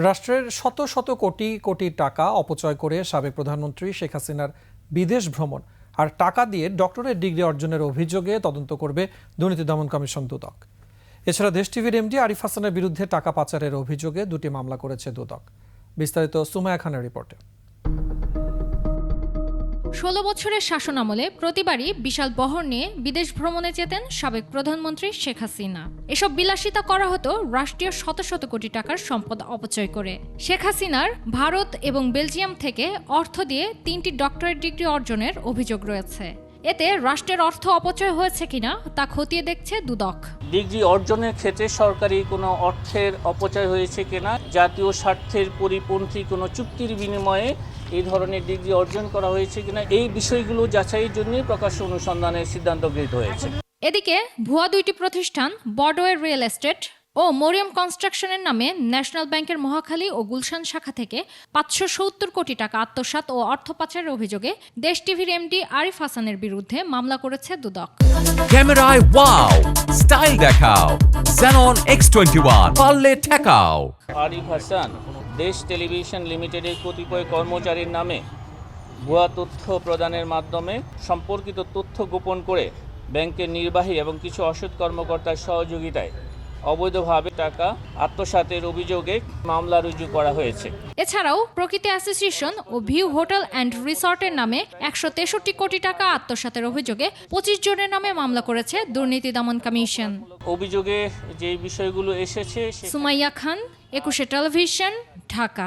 রাষ্ট্রের শত শত কোটি কোটি টাকা অপচয় করে সাবেক প্রধানমন্ত্রী শেখ হাসিনার বিদেশ ভ্রমণ আর টাকা দিয়ে ডক্টরেট ডিগ্রি অর্জনের অভিযোগে তদন্ত করবে দুর্নীতি দমন কমিশন দুদক। এছাড়া দেশ টিভির এমডি আরিফ হাসানের বিরুদ্ধে টাকা পাচারের অভিযোগে দুটি মামলা করেছে দুদক। বিস্তারিত সুমায়া খানের রিপোর্টে। ১৬ বছরের শাসনামলে প্রতিবারই বিশাল বহর নিয়ে বিদেশ ভ্রমণে যেতেন সাবেক প্রধানমন্ত্রী শেখ হাসিনা। এসব বিলাসিতা করা হতো রাষ্ট্রীয় শত শত কোটি টাকার সম্পদ অপচয় করে। শেখ হাসিনার ভারত এবং বেলজিয়াম থেকে অর্থ দিয়ে ৩টি ডক্টরেট ডিগ্রি অর্জনের অভিযোগ রয়েছে। এতে রাষ্ট্রের অর্থ অপচয় হয়েছে কিনা তা খতিয়ে দেখছে দুদক। ডিগ্রি অর্জনের ক্ষেত্রে সরকারি কোনো অর্থের অপচয় হয়েছে কিনা, জাতীয় স্বার্থের পরিপন্থী কোনো চুক্তির বিনিময়ে এই ধরনের ডিগ্রি অর্জন করা হয়েছে কিনা, এই বিষয়গুলো যাচাইয়ের জন্য প্রকাশ্য অনুসন্ধানের সিদ্ধান্ত গৃহীত হয়েছে। এদিকে ভুয়া দুইটি প্রতিষ্ঠান বড়ওয়ে রিয়েল এস্টেট ও মরিয়ম কনস্ট্রাকশনের নামে ন্যাশনাল ব্যাংকের মহাখালী ও গুলশান শাখা থেকে ৫৭০ কোটি টাকা আত্মসাৎ ও অর্থ পাচারের অভিযোগে দেশ টিভির এমডি আরিফ হাসানের বিরুদ্ধে মামলা করেছে দুদক। ক্যামেরায় ওয়াও, স্টাইল দেখাও, Xenon X21 পারলে ঠেকাও। আরিফ হাসান দেশ টেলিভিশন লিমিটেডের কতিপয় কর্মচারীর নামে ভুয়া তথ্য প্রদানের মাধ্যমে সম্পর্কিত তথ্য গোপন করে ব্যাংকের নির্বাহী এবং কিছু অসৎ কর্মকর্তার সহযোগিতায় অবৈধভাবে টাকা আত্মসাতের অভিযোগে মামলা রুজু করা হয়েছে। এছাড়াও প্রকৃতি অ্যাসোসিয়েশন ও ভিউ হোটেল অ্যান্ড রিসর্টের নামে ১৬৩ কোটি টাকা আত্মসাতের অভিযোগে ২৫ জনের নামে মামলা করেছে দুর্নীতি দমন কমিশন। অভিযোগে যে বিষয়গুলো এসেছে, সুমাইয়া খান, ২১ টেলিভিশন, ঢাকা।